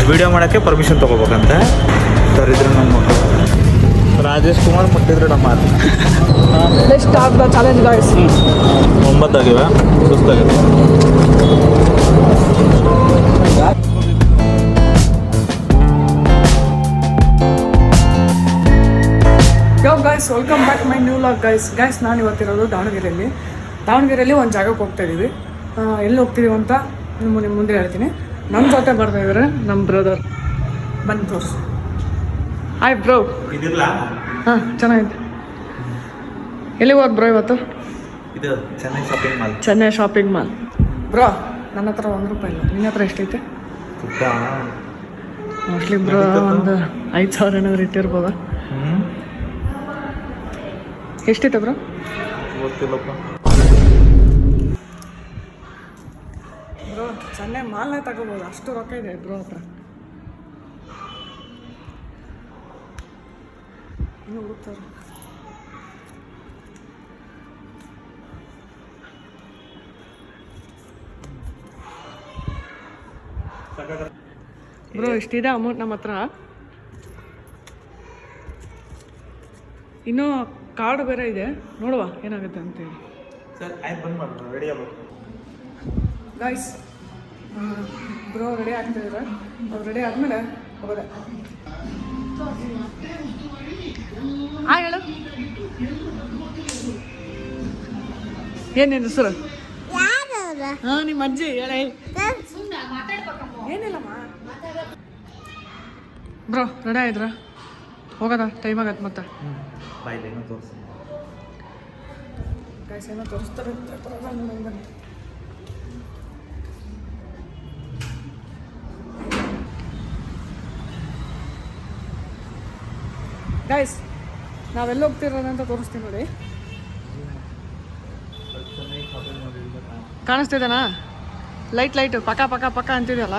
Video ಮಾಡೋಕ್ಕೆ permission ತೊಗೋಬೇಕಂತೆ. ಸರಿದ್ರೆ ನಮ್ಮ ಮಕ್ಕಳು ರಾಜೇಶ್ ಕುಮಾರ್ ಮುಟ್ಟಿದ್ರು ನಮ್ಮ ಮಾತು. Next of the challenge guys. 9 ಆಗಿವೆ, ಸುಸ್ತಾಗಿದೆ. Yo guys, welcome back my new vlog guys. ನಾನು ಇವತ್ತಿರೋದು ದಾವಣಗೆರೆಯಲ್ಲಿ ಒಂದು ಜಾಗಕ್ಕೆ ಹೋಗ್ತಾ ಇದ್ದೀವಿ. ಎಲ್ಲಿ ಹೋಗ್ತಿದ್ದೀವಿ ಅಂತ ನಿಮ್ಮ ಮುಂದೆ ಹೇಳ್ತೀನಿ. ನಮ್ಮ ಜೊತೆ ಬರ್ತಾ ಇದ್ದಾರೆ ನಮ್ಮ ಬ್ರದರ್. ಬನ್ನಿ ತೋರಿಸಿ. Hi bro. ಹಾಂ, ಚೆನ್ನಾಗಿದೆ. ಎಲ್ಲಿಗೆ ಹೋದ್ ಬ್ರೋ ಇವತ್ತು? ಇದು ಚೆನ್ನೈ ಶಾಪಿಂಗ್ ಮಾಲ್. ಬ್ರೋ, ನನ್ನ ಹತ್ರ 1 ರೂಪಾಯಿ ಇಲ್ಲ. ನಿನ್ನ ಹತ್ರ ಎಷ್ಟೈತೆ? ಮೋಸ್ಟ್ಲಿ ಬ್ರೋ ಒಂದು 5,000 ಏನಾದ್ರು ಇಟ್ಟಿರ್ಬೋದಾ? ಎಷ್ಟೈತೆ ಬ್ರೋ? ಬ್ರೋ, ಚೆನ್ನೈ ಮಾಲ್ನೇ ತಗೋಬೋದು, ಅಷ್ಟು ರೊಕ್ಕ ಇದೆ ಬ್ರೋ ಹತ್ರ. ಇನ್ನು ಹುಡುಕ್ತಾರೆ. ಬ್ರೋ, ಇಷ್ಟಿದೆ ಅಮೌಂಟ್ ನಮ್ಮ ಹತ್ರ. ಇನ್ನೂ ಕಾರ್ಡ್ ಬೇರೆ ಇದೆ, ನೋಡುವ ಏನಾಗುತ್ತೆ ಅಂತೇಳಿ. ಗೈಸ್, ಬ್ರೋ ರೆಡಿ ಆಗ್ತಿದ್ದಾರೆ. ಅವ್ರು ರೆಡಿ ಆದಮೇಲೆ ಹೋಗೋದೆ. ಹೇಳು, ಏನೇನು ಹೆಸರು? ಹಾಂ, ನಿಮ್ಮ ಅಜ್ಜಿ ಹೇಳ. ಏನಿಲ್ಲಮ್ಮ. ಬ್ರೋ ರೆಡಿ ಆಯ್ದ್ರ? ಹೋಗೋದ? ಟೈಮ್ ಆಗತ್ತೆ ಮತ್ತೆ. ಗೈಸ್, ಏನೋ ತೋರಿಸ್ತಾರೆ. ಗೈಸ್, ನಾವೆಲ್ಲ ಹೋಗ್ತಿರೋದಂತ ತೋರಿಸ್ತೀನಿ ನೋಡಿ. ಕಾಣಿಸ್ತಿದ್ದಾನಾ? ಲೈಟ್ ಪಕ್ಕ ಪಕ್ಕ ಪಕ್ಕ ಅಂತಿದೆಯಲ್ಲ,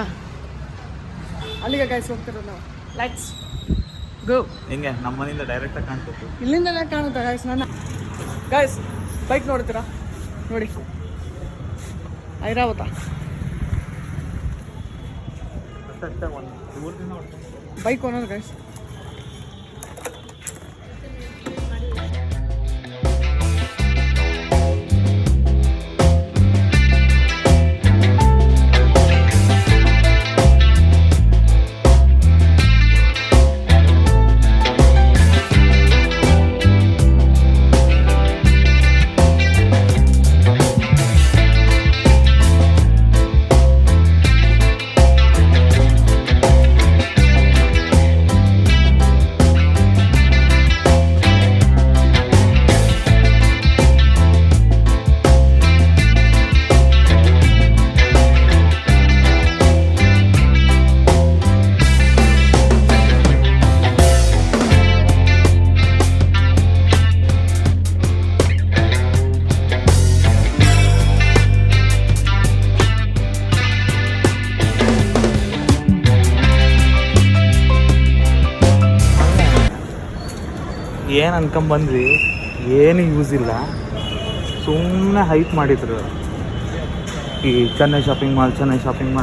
ಅಲ್ಲಿಗೆ ಗೈಸ್ ಹೋಗ್ತಿರೋದು ನಾವು. ಲೈಟ್ಸ್ ಗೋ. ಹಿಂಗೆ ನಮ್ಮ ಮನೆಯಿಂದ ಡೈರೆಕ್ಟಾಗಿ ಕಾಣ್ಬೇಕು. ಇಲ್ಲಿಂದಲೇ ಕಾಣುತ್ತೆ ಗೈಸ್. ಗೈಸ್, ಬೈಕ್ ನೋಡ್ತೀರಾ? ನೋಡಿ, ಐರಾವತ ಬೈಕ್ ಅನ್ನೋದು ಗೈಸ್. ಏನು ಅನ್ಕೊಂಬಂದ್ವಿ, ಏನು ಯೂಸ್ ಇಲ್ಲ. ಸುಮ್ಮನೆ ಹೈಪ್ ಮಾಡಿದ್ರು ಈ ಚೆನ್ನೈ ಶಾಪಿಂಗ್ ಮಾಲ್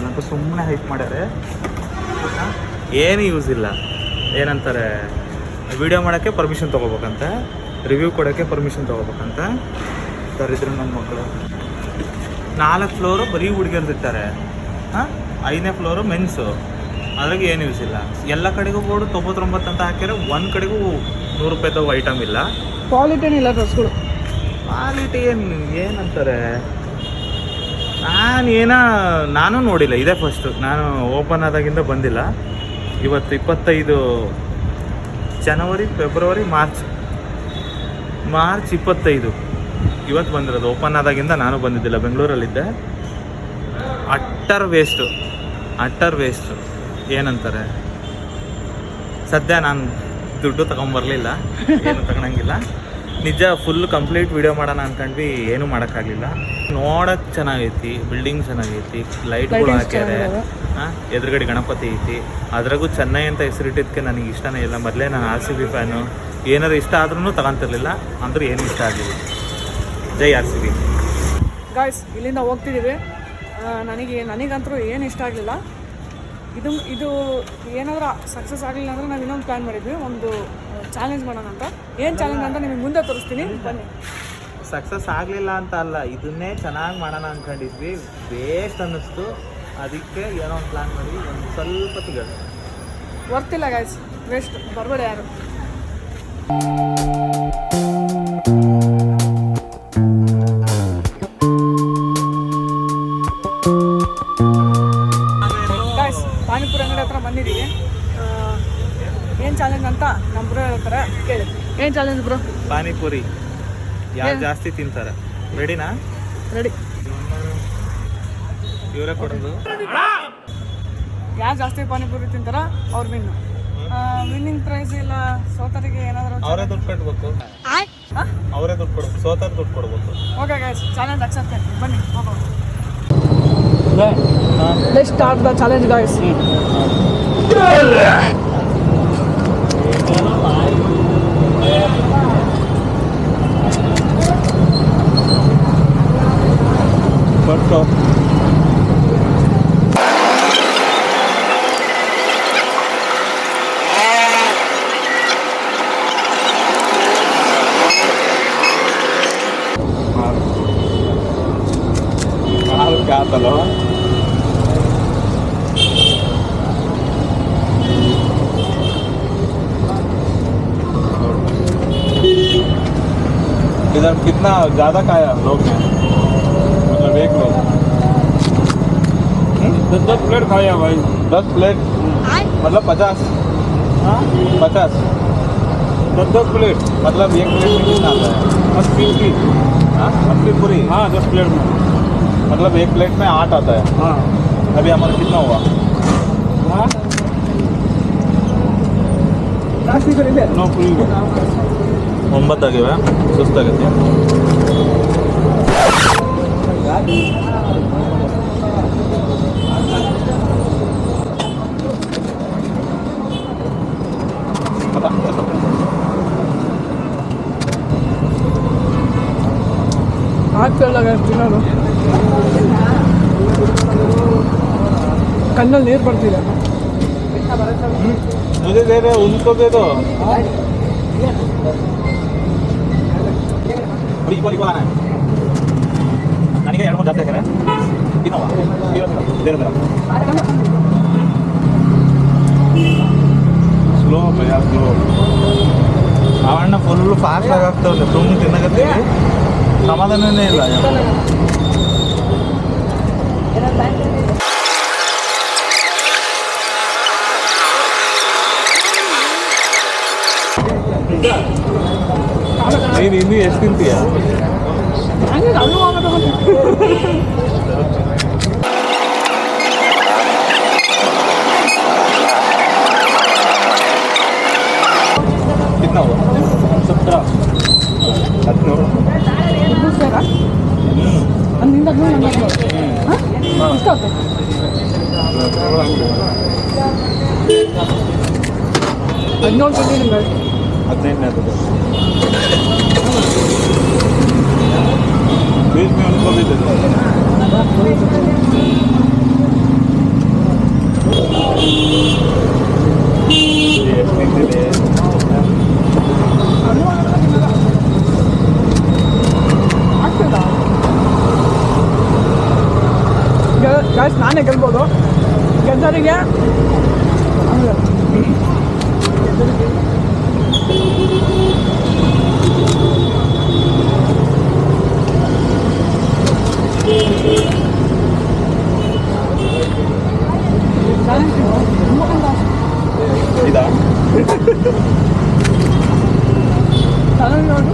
ಅಂತ. ಸುಮ್ಮನೆ ಹೈಪ್ ಮಾಡ್ಯಾರೆ, ಏನು ಯೂಸ್ ಇಲ್ಲ. ಏನಂತಾರೆ, ವಿಡಿಯೋ ಮಾಡೋಕ್ಕೆ ಪರ್ಮಿಷನ್ ತೊಗೋಬೇಕಂತೆ, ರಿವ್ಯೂ ಕೊಡೋಕ್ಕೆ ಪರ್ಮಿಷನ್ ತೊಗೋಬೇಕಂತ. ಸರಿದ್ರು ನಮ್ಮ ಮಕ್ಕಳು. 4 ಫ್ಲೋರು ಬರೀ ಹುಡುಗಿಯರ್ದಿರ್ತಾರೆ. 5ನೇ ಫ್ಲೋರು ಮೆನ್ಸು. ಅದ್ರಾಗ ಏನು ಯೂಸ್ ಇಲ್ಲ. ಎಲ್ಲ ಕಡೆಗೂ ಬೋರ್ಡು 99 ಅಂತ ಹಾಕ್ಯಾರೆ. ಒಂದು ಕಡೆಗೂ 100 ರೂಪಾಯಿದು ಐಟಮ್ ಇಲ್ಲ. ಕ್ವಾಲಿಟಿನೇ ಇಲ್ಲ ಡ್ರೆಸ್ಗಳು. ಕ್ವಾಲಿಟಿ ಏನಂತಾರೆ, ನಾನು ನೋಡಿಲ್ಲ. ಇದೇ ಫಸ್ಟು. ನಾನು ಓಪನ್ ಆದಾಗಿಂದ ಬಂದಿಲ್ಲ. ಇವತ್ತು 25 ಜನವರಿ, ಫೆಬ್ರವರಿ, ಮಾರ್ಚ್ 25 ಇವತ್ತು ಬಂದಿರೋದು. ಓಪನ್ ಆದಾಗಿಂದ ನಾನು ಬಂದಿದ್ದಿಲ್ಲ, ಬೆಂಗಳೂರಲ್ಲಿದ್ದೆ. Utter waste. ಏನಂತಾರೆ, ಸದ್ಯ ನಾನು ದುಡ್ಡು ತೊಗೊಂಬರಲಿಲ್ಲ, ಏನು ತಗೊಳಂಗಿಲ್ಲ. ನಿಜ ಫುಲ್ ಕಂಪ್ಲೀಟ್ ವಿಡಿಯೋ ಮಾಡೋಣ ಅಂದ್ಕೊಂಡ್ವಿ, ಏನೂ ಮಾಡೋಕ್ಕಾಗಲಿಲ್ಲ. ನೋಡೋಕ್ಕೆ ಚೆನ್ನಾಗೈತಿ, ಬಿಲ್ಡಿಂಗ್ ಚೆನ್ನಾಗೈತಿ, ಲೈಟ್ಗಳು ಹಾಕ್ಯಾರೆ. ಎದುರುಗಡೆ ಗಣಪತಿ ಐತಿ. ಅದ್ರಾಗೂ ಚೆನ್ನೈ ಅಂತ ಹೆಸರಿಟ್ಟಿದ್ದಕ್ಕೆ ನನಗೆ ಇಷ್ಟನೇ ಇಲ್ಲ. ಮೊದಲೇ ನಾನು RCB ಫ್ಯಾನು. ಏನಾರು ಇಷ್ಟ ಆದ್ರೂ ತಗೊತಿರ್ಲಿಲ್ಲ, ಅಂದ್ರೆ ಏನು ಇಷ್ಟ ಆಗಲಿಲ್ಲ. ಜೈ RCB. ಗಾಯ್ಸ್, ಇಲ್ಲಿಂದ ಹೋಗ್ತಿದ್ದೀವಿ. ನನಗಂತೂ ಏನು ಇಷ್ಟ ಆಗಲಿಲ್ಲ. ಇದು ಏನಾದರೂ ಸಕ್ಸಸ್ ಆಗಲಿಲ್ಲ ಅಂದರೆ ನಾವು ಇನ್ನೊಂದು ಪ್ಲ್ಯಾನ್ ಮಾಡಿದ್ವಿ, ಒಂದು ಚಾಲೆಂಜ್ ಮಾಡೋಣ ಅಂತ. ಏನು ಚಾಲೆಂಜ್ ಅಂತ ನಿಮಗೆ ಮುಂದೆ ತೋರಿಸ್ತೀನಿ, ಬನ್ನಿ. ಸಕ್ಸಸ್ ಆಗಲಿಲ್ಲ ಅಂತ ಅಲ್ಲ, ಇದನ್ನೇ ಚೆನ್ನಾಗಿ ಮಾಡೋಣ ಅಂದ್ಕೊಂಡಿದ್ವಿ, ವೇಸ್ಟ್ ಅನ್ನಿಸ್ತು. ಅದಕ್ಕೆ ಏನೋ ಒಂದು ಪ್ಲ್ಯಾನ್ ಮಾಡಿ ಒಂದು ಸ್ವಲ್ಪ ತಿಗಳು ವರ್ತಿಲ್ಲ ಗೈಸ್, ವೇಸ್ಟ್, ಬರಬೇಡ ಯಾರು. ಗೈಸ್ ಪಾನಿಪುರಿ ಅಂಗಡಿ ಹತ್ರ ಬಂದಿದ್ದೀವಿ. ಏನು ಚಾಲೆಂಜ್ ಅಂತ ನಮ್ಮ ಬ್ರೋ ಹೇಳ್ತಾರೆ, ಕೇಳಿ. ಏನು ಚಾಲೆಂಜ್ ಬ್ರೋ? ಪಾನಿಪುರಿ ಯಾರು ಜಾಸ್ತಿ ತಿಂತಾರೆ. ರೆಡಿನಾ? ರೆಡಿ. ಇವರೇ ಕೊಡೋದು. ಯಾರು ಜಾಸ್ತಿ ಪಾನಿಪುರಿ ತಿಂತಾರ ಅವ್ರು ವಿನ್ನು. ವಿನ್ನಿಂಗ್ ಪ್ರೈಸ್ ಇಲ್ಲ, ಸೋತರಿಗೆ ಏನಾದರೂ ಅವರೇ ದುಡ್ಡು ಕಟ್ಬೇಕು. ಅವರೇ ದುಡ್ಡು ಕೊಡ್ಬೇಕು, ಸೋತರ ದುಡ್ಡು ಕೊಡ್ಬೇಕು. Okay guys, challenge accept. ಬನ್ನಿ ಹೋಗೋಣ. Let's start the challenge guys. ಬರ್ಕೋ. क्या चलो इधर कितना ज़्यादा खाया लोग ने, मतलब एक लोग 10 प्लेट खाया भाई. 10 प्लेट मतलब 50. 50 10 प्लेट मतलब एक प्लेट में कितना आता है? 80 की. 80 पूरी. हाँ 10 प्लेट में. मतलब एक प्लेट में 8 आता है. हाँ अभी हमारा कितना हुआ? हाँ 9 पूरी. 9 ಆಗಿವೆ. ಸುಸ್ತಾಗುತ್ತೆ. ಆಗ್ತಿಲ್ಲ ತಿನ್ನೋದು, ಕಣ್ಣಲ್ಲಿ ನೀರು ಬರ್ತಿದೆ. मुझे दे रहे, उनको दे दो. ನನಗೆ 2 ಜಾಸ್ತಿ ಹಾಕಿದ್ರೆ ತಿನ್ನೋವಾ? ಸ್ಲೋ ಭಯ ಸ್ಲೋ. ಅವಣ್ಣ ಫುಲ್ ಫಾಸ್ಟ್ ಆಗಾಗ್ತಾವಲ್ಲ, ಸುಮ್ಮನೆ ತಿನ್ನಕತ್ತೀವಿ, ಸಮಾಧಾನನೇ ಇಲ್ಲ. ನೀನು ಇನ್ನೂ ಎಷ್ಟು ತಿಂತೀಯ? कितना हुआ? 17 17. ಅಲ್ಲಿಂದ ಇಷ್ಟಾಗುತ್ತೆ. ಹದಿನೇಳು ತಿಂತೀನಿ. 15 आता है. बीच में उनको भी दे दो. ಗಾಯ್ಸ್ ನಾನೇ ಗೆಲ್ಬೋದು, ಗೆದ್ದರಿಗೆ ಇದಾ ಚಾಲೆಂಜ್ ನೋಡಿ.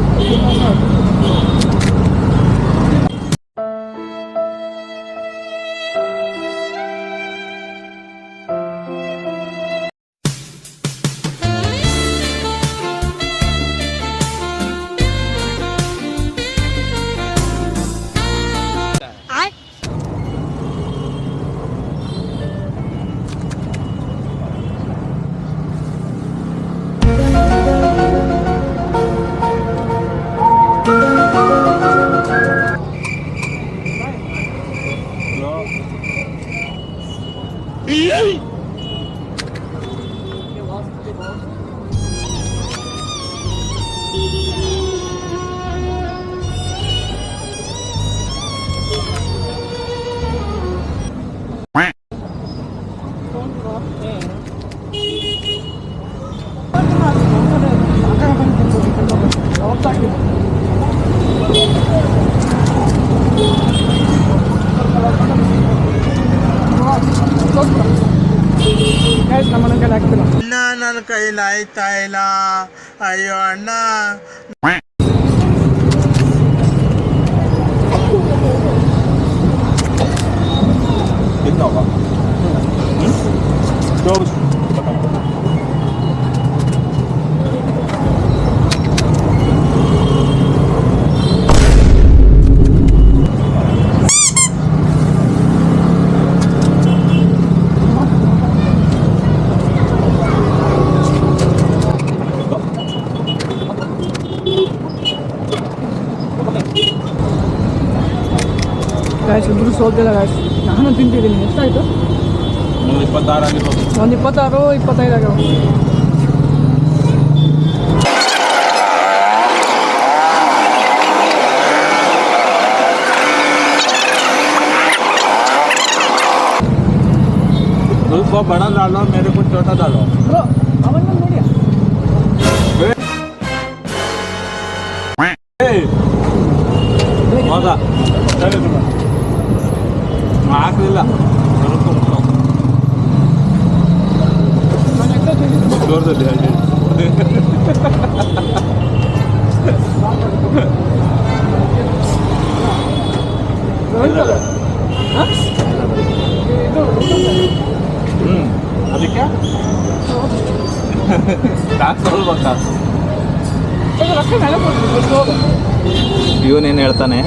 ನಮ್ಮ ಮನೆ ಕಡೆ ಆಗ್ತಿಲ್ಲ. ಅಣ್ಣ ನನ್ನ ಕೈಲಿ ಆಯ್ತಾ ಇಲ್ಲ, ಅಯ್ಯೋ ಅಣ್ಣ. ಗಾಯ್ಸ್ ಇಬ್ಬರು ಸೋತಿಲ್ಲ ಗಾಯ್ಸ್. ನಾನು ತಿಂತಿದ್ದೀನಿ. ಎಷ್ಟಾಯಿತು? 26 ಆಗಿರ್ಬೋದು. ಒಂದು 26 25 ಆಗ್ಯಾವ. ಸ್ವಲ್ಪ ಬಡ डालो मेरे को छोटा डालो. ಬ್ರೋ ಅವನ್ನ ನೋಡಿ. ಹೌದಾ ಹಾಕಲಿಲ್ಲ. ಜೋರದಲ್ಲಿ ಹಾಗೆ ಅದಕ್ಕೆ ಬರ್ತಾ ಇವನೇನು ಹೇಳ್ತಾನೆ,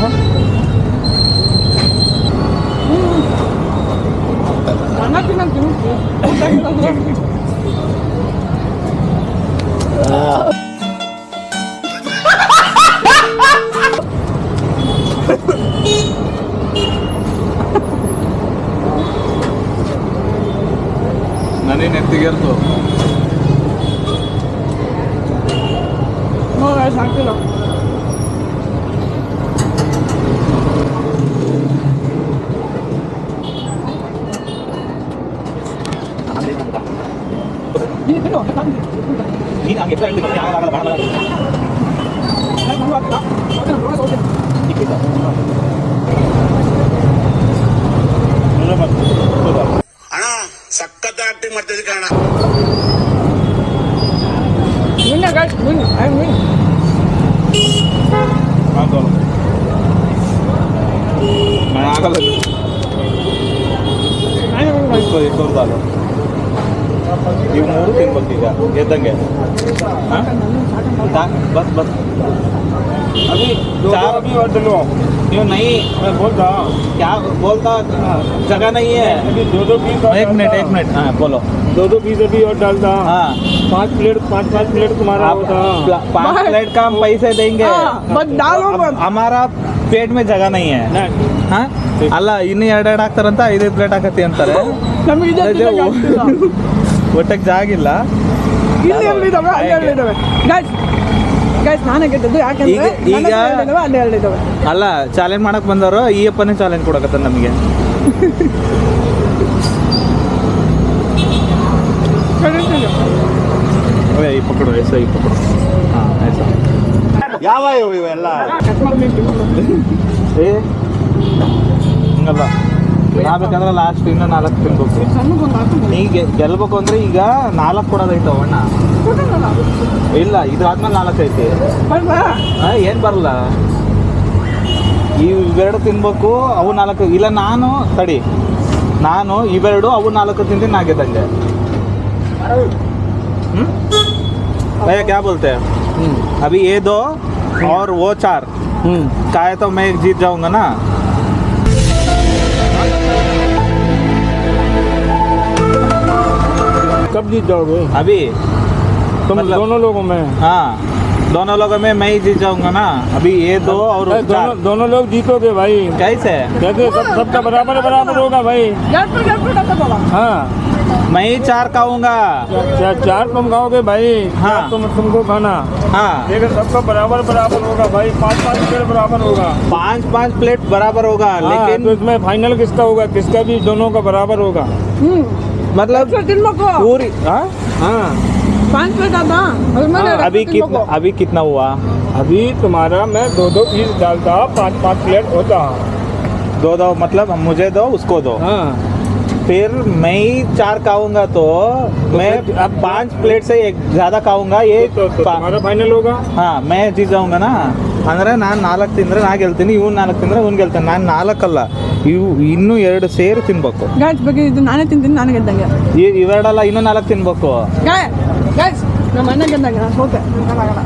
ನನಗೆ ನೆತ್ತಿಗೆರ್ತು. ಸಾಕಿಲ್ಲ. ನೀನು ಹಂಗೆ ಅಣ್ಣ ಸಖತ್ ಆಕ್ಟಿಂಗ್ ಮಾಡ್ತಿದ್ದೆ ಕಣ. Win guys, win. I win. ಆಗಲ್ಲ. ನೀವು 3 ತಿನ್ಬೇಕು ಈಗ ಎದ್ದಂಗೆ. ಬಸ್ ಬಸ್ अभी 4 अभी और चलो. क्यों नहीं मैं बोलता क्या बोलता, जगह नहीं है. अभी 2 पीस. एक मिनट हाँ बोलो. 2 पीस अभी और डालता. हाँ 5 प्लेट तुम्हारा होता. 5 प्लेट का हम पैसे देंगे. But डालो मत. हमारा पेट में जगह नहीं है. ಹಾ ಅಲ್ಲ ಇನ್ನು 2 ಹಾಕ್ತಾರಂತ 5 ಪ್ಲೇಟ್ ಹಾಕತ್ತಿ ಅಂತಾರೆ. ನಮಗೆ ಒಟ್ಟಕ್ಕೆ ಜಾಗಿಲ್ಲ. ಇಲ್ಲಿ ಹೇಳಿದವೆ ಅಲ್ಲಿ ಹೇಳಿದವೆ ಗೈಸ್ ನಾನೇ ಗೆದ್ದದ್ದು. ಯಾಕಂದ್ರೆ ಈಗ ಅಲ್ಲಿ ಹೇಳಿದವೆ. ಅಲ್ಲ ಚಾಲೆಂಜ್ ಮಾಡಕ್ ಬಂದವರು ಈ ಅಪ್ಪನೇ ಚಾಲೆಂಜ್ ಕೊಡಕತ್ತ ನಮಗೆ. ಈ ಪಕಡು ಐಸಾ ಈ ಪಕಡು. ಹಾಂ ಐಸಾ ಯಾವ ಇವೆಲ್ಲ ಏ ಹಂಗಲ್ಲ. ನಾ ಬೇಕಾದ್ರೆ ಲಾಸ್ಟ್ ಇನ್ನು 4 ತಿನ್ಬೇಕು. ಈಗ ಗೆಲ್ಬೇಕು ಅಂದ್ರೆ ಈಗ 4 ಕೊಡೋದೈತವ ಅಣ್ಣ. ಇಲ್ಲ ಇದಾದ್ಮೇಲೆ 4 ಐತಿ. ಏನು ಬರಲ್ಲ. ಇವೆರಡು ತಿನ್ಬೇಕು, ಅವು 4. ಇಲ್ಲ ನಾನು ತಡಿ, ನಾನು ಇವೆರಡು ಅವು 4 ತಿಂತೀನಿ, ನಾ ಗೆದ್ದಂಗೆ. भैया क्या बोलते हैं? अभी ये 2 और वो 4 का है तो मैं जीत जाऊंगा ना. कब जीत जाओगे? अभी तुम मतलब- दोनों लोगों में. हाँ दोनों लोगों में मैं ही जीत जाऊंगा ना. अभी ये 2 और 4 दोनों लोग जीतोगे भाई. कैसे? कैसे? सबका बराबर होगा भाई. हाँ मैं ही 4 खाऊंगा. 4 तुम खाओगे भाई. हाँ. तुमको खाना. हाँ लेकिन सबका बराबर होगा भाई. 5 प्लेट बराबर होगा. 5 प्लेट बराबर होगा. हाँ, लेकिन तो इसमें फाइनल किसका होगा? किसका भी दोनों का बराबर होगा. मतलब ತಿನ್ಬೇಕು पूरी हाँ हाँ 5 प्लेट आता अभी कितना हुआ? अभी तुम्हारा मैं 2-2 पीस डालता, 5-5 प्लेट होता। दो मतलब मुझे दो उसको दो, हाँ फिर मैं ही 4 खाऊंगा तो मैं अब 5 प्लेट से एक ज़्यादा खाऊंगा ये तो तुम्हारा फाइनल होगा। ಹಾಂ ಮೇ ಜೀಜಾವಂಗ ಅಂದರೆ ನಾನು 4 ತಿಂದರೆ ನಾ ಗೆಲ್ತೀನಿ, ಇವ್ನು 4 ತಿಂದರೆ ಅವ್ನು ಗೆಲ್ತಾನೆ. ನಾನು 4 ಅಲ್ಲ, ಇನ್ನೂ 2 ಸೇರಿ ತಿನ್ಬೇಕು. ಗಾಯ್ಸ್ ಬಗ್ಗೆ ಇದು ನಾನೇ ತಿಂತೀನಿ, ನಾನು ಗೆದ್ದಂಗೆ. ಇವೆರಡಲ್ಲ, ಇನ್ನೂ 4 ತಿನ್ಬೇಕು. ಗಾಯ್ಸ್ ನಮ್ಮ ಅಣ್ಣ ಗೆದ್ದಂಗೆ, ನಾನು ಸೋತೆ, ನನಗಾಗಲ್ಲ.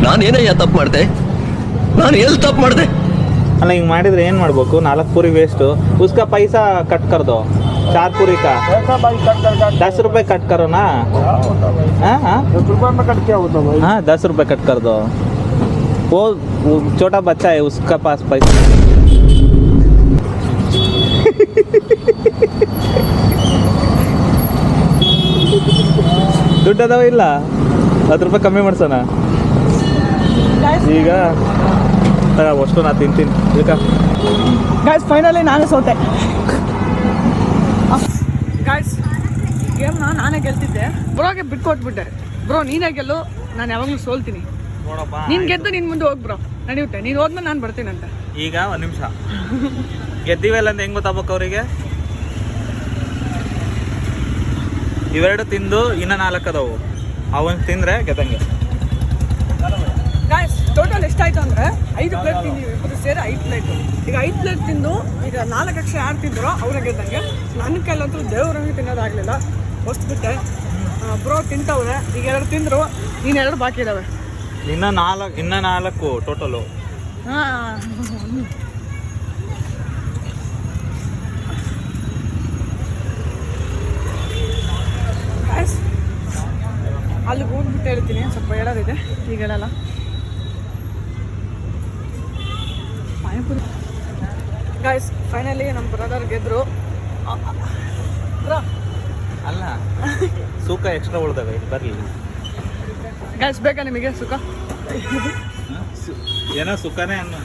ನಾನೇನಯ್ಯ ತಪ್ಪು ಮಾಡಿದೆ? ನಾನು ಎಲ್ಲಿ ತಪ್ಪು ಮಾಡಿದೆ? ಅಲ್ಲ ಹಿಂಗೆ ಮಾಡಿದರೆ ಏನು ಮಾಡಬೇಕು? 4 पूरी ವೇಸ್ಟು, ಉಸ್ಕಾ ಪೈಸಾ ಕಟ್ कर दो, 4 पूरी का ऐसा भाई कट कर 10 रुपये कट करो ना. हाँ हाँ 10 रुपये में कट क्या होता भाई? हाँ 10 रुपये कट कर दो. वो छोटा बच्चा है, उसका पास पैसा. ದುಡ್ಡು ಅದಾವ ಇಲ್ಲ? 10 ರೂಪಾಯಿ ಕಮ್ಮಿ ಮಾಡ್ಸೋಣ ಈಗ. ಅಷ್ಟು ನಾ ತಿಂತೀನಿ ಈಗ. ಗಾಯ್ಸ್ ಫೈನಲಿ ನಾನೇ ಸೋತೆ. ಗಾಯ್ಸ್ ಗೇಮ್ನ ನಾನೇ ಗೆಲ್ತಿದ್ದೆ, ಬ್ರೋಗೆ ಬಿಟ್ಕೊಟ್ಬಿಟ್ಟೆ. ಬ್ರೋ ನೀನೇ ಗೆಲ್ಲು, ನಾನು ಯಾವಾಗಲೂ ಸೋಲ್ತೀನಿ. ನೋಡಪ್ಪ, ನೀನು ಗೆದ್ದು ನೀನು ಮುಂದೆ ಹೋಗಿ ಬ್ರೋ, ನಡೆಯುತ್ತೆ. ನೀನು ಹೋದ್ಮೇಲೆ ನಾನು ಬರ್ತೀನಂತ. ಈಗ 1 ನಿಮಿಷ ಗೆದ್ದಿವೆಲ್ಲ ಅಂತ ಹೆಂಗೆ ಗೊತ್ತಾಗಬೇಕು ಅವರಿಗೆ? ಇವೆರಡು ತಿಂದು ಇನ್ನು 4 ಅದಾವು, ಅವನ್ ತಿಂದರೆ ಗೆದ್ದಂಗೆ. ಗಾಯ್ಸ್ ಟೋಟಲ್ ಎಷ್ಟಾಯ್ತು ಅಂದರೆ 5 ಪ್ಲೇಟ್ ತಿಂದಿವಿ, ಇಬ್ಬರು ಸೇರಿ 5 ಪ್ಲೇಟು. ಈಗ 5 ಪ್ಲೇಟ್ ತಿಂದು ಈಗ 4 ಅಕ್ಷರ ಯಾರು ತಿಂದರೋ ಅವ್ರಿಗೆ ಗೆದ್ದಂಗೆ. ನನ್ನ ಕೈಲಂತೂ ದೇವ್ರಂಗೆ ತಿನ್ನೋದಾಗಲಿಲ್ಲ, ಹೊಸ್ಬಿಟ್ಟೆ. ಬ್ರೋ ತಿಂತವ್ರೆ, ಈಗ 2 ತಿಂದರು, ನೀನು 2 ಬಾಕಿ ಇದ್ದಾವೆ. ಇನ್ನು 4 ಟೋಟಲು. ಹಾಂ ಗಾಯ್ಸ್ ಅಲ್ಲಿಗೆ ಹೋಗ್ಬಿಟ್ಟು ಹೇಳ್ತೀನಿ, ಸ್ವಲ್ಪ ಹೇಳೋದಿದೆ, ಈಗ ಹೇಳಲ್ಲ. ಪಾನಿಪುರಿ ಗಾಯ್ಸ್ ಫೈನಲಿ ನಮ್ಮ ಬ್ರದರ್ ಗೆದ್ರು. ಬ್ರೋ ಅಲ್ಲ ಸುಖ ಎಕ್ಸ್ಟ್ರಾ ಉಳ್ದವೆ, ಬರಲಿ. ಗಾಯ್ಸ್ ಬೇಕಾ ನಿಮಗೆ ಸುಖ? ಏನೋ ಸುಖನೇ ಅನ್ನೋ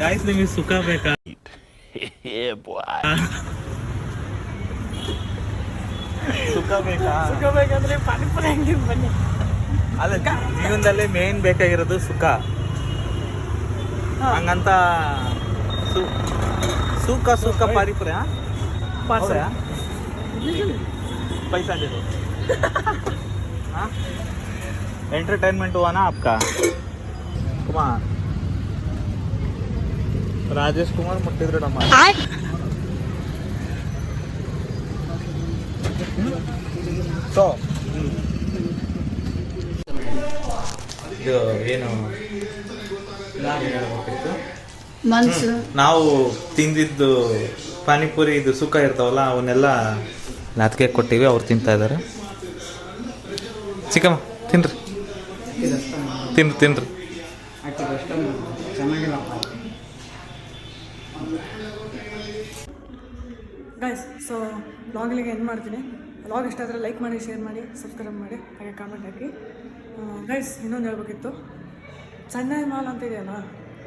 ಗಾಯ್ಸ್, ನಿಮಗೆ ಸುಖ ಬೇಕಾ? ಸುಖ ಬೇಕಾ? ಸುಖ ಬೇಕಂದ್ರೆ ಪಾನಿಪುರಿ ಅಂಗಡಿ ಬನ್ನಿ. ಅಲ್ಲ, ಜೀವನದಲ್ಲಿ ಮೇನ್ ಬೇಕಾಗಿರೋದು ಸುಖ. ಹಂಗಂತ ಸುಖ ಪಾನಿಪುರಿ पैसा दे दो. हाँ एंटरटेनमेंट हुआ ना आपका. कुमार राजेश कुमार मुट्टिद्रे ನಮ್ಮ ಸೊ ಇದು ಏನು ನಾನು ಹೇಳಬೇಕಿತ್ತು, ಮನ್ಸು ನಾವು ತಿಂದಿದ್ದು ಪಾನಿಪುರಿ ಇದು ಸುಖ ಇರ್ತಾವಲ್ಲ, ಅವನ್ನೆಲ್ಲ ನಾತ್ಗೆ ಕೊಟ್ಟಿವಿ, ಅವ್ರು ತಿಂತಾ ಇದ್ದಾರೆ. ಚಿಕ್ಕಮ್ಮ ತಿನ್ರಿ, ತಿನ್ರಿ. ಗೈಸ್ ಸೊ ವ್ಲಾಗಿಗೆ ಎಂಡ್ ಮಾಡ್ತೀನಿ. ವ್ಲಾಗ್ ಇಷ್ಟ ಆದರೆ ಲೈಕ್ ಮಾಡಿ, ಶೇರ್ ಮಾಡಿ, ಸಬ್ಸ್ಕ್ರೈಬ್ ಮಾಡಿ, ಹಾಗೆ ಕಾಮೆಂಟ್ ಹಾಕಿ. ಗೈಸ್ ಇನ್ನೊಂದು ಹೇಳ್ಬೇಕಿತ್ತು, ಚೆನ್ನೈ ಮಾಲ್ ಅಂತ ಇದೆಯಲ್ಲ,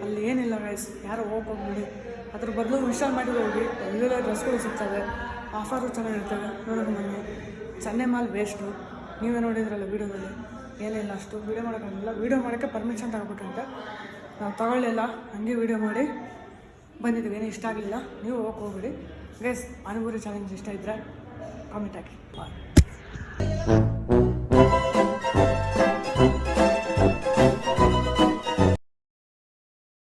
ಅಲ್ಲಿ ಏನಿಲ್ಲ ಗೈಸ್, ಯಾರು ಹೋಗ್ಬಿಡಿ. ಅದ್ರ ಬದಲು ವಿಶಾಲ್ ಮಾಡಿ ಹೋಗಿ, ಒಳ್ಳೊಳ್ಳೆ ಡ್ರೆಸ್ಗಳು ಸಿಗ್ತವೆ, ಆಫರು ಚೆನ್ನಾಗಿರ್ತವೆ, ನೋಡೋಕೆ ಬನ್ನಿ. ಚೆನ್ನೈ ಮಾಲ್ ವೇಸ್ಟು, ನೀವೇ ನೋಡಿದ್ರಲ್ಲ ವೀಡಿಯೋದಲ್ಲಿ, ಏನಿಲ್ಲ ಅಷ್ಟು ವೀಡಿಯೋ ಮಾಡೋಕ್ಕಾಗಲ್ಲ. ವೀಡಿಯೋ ಮಾಡೋಕ್ಕೆ ಪರ್ಮಿಷನ್ ತಗೋಬೇಕಂತೆ, ನಾವು ತಗೊಳ್ಳಿಲ್ಲ, ಹಂಗೆ ವೀಡಿಯೋ ಮಾಡಿ ಬಂದಿದ್ದೀವಿ. ಏನೂ ಇಷ್ಟ ಆಗಲಿಲ್ಲ, ನೀವು ಹೋಗ್ಬಿಡಿ. ಗೈಸ್ ಪಾನಿಪುರಿ ಚಾಲೆಂಜ್ ಇಷ್ಟ ಇದ್ದರೆ ಕಾಮೆಂಟ್ ಹಾಕಿ. ಬಾಯ್.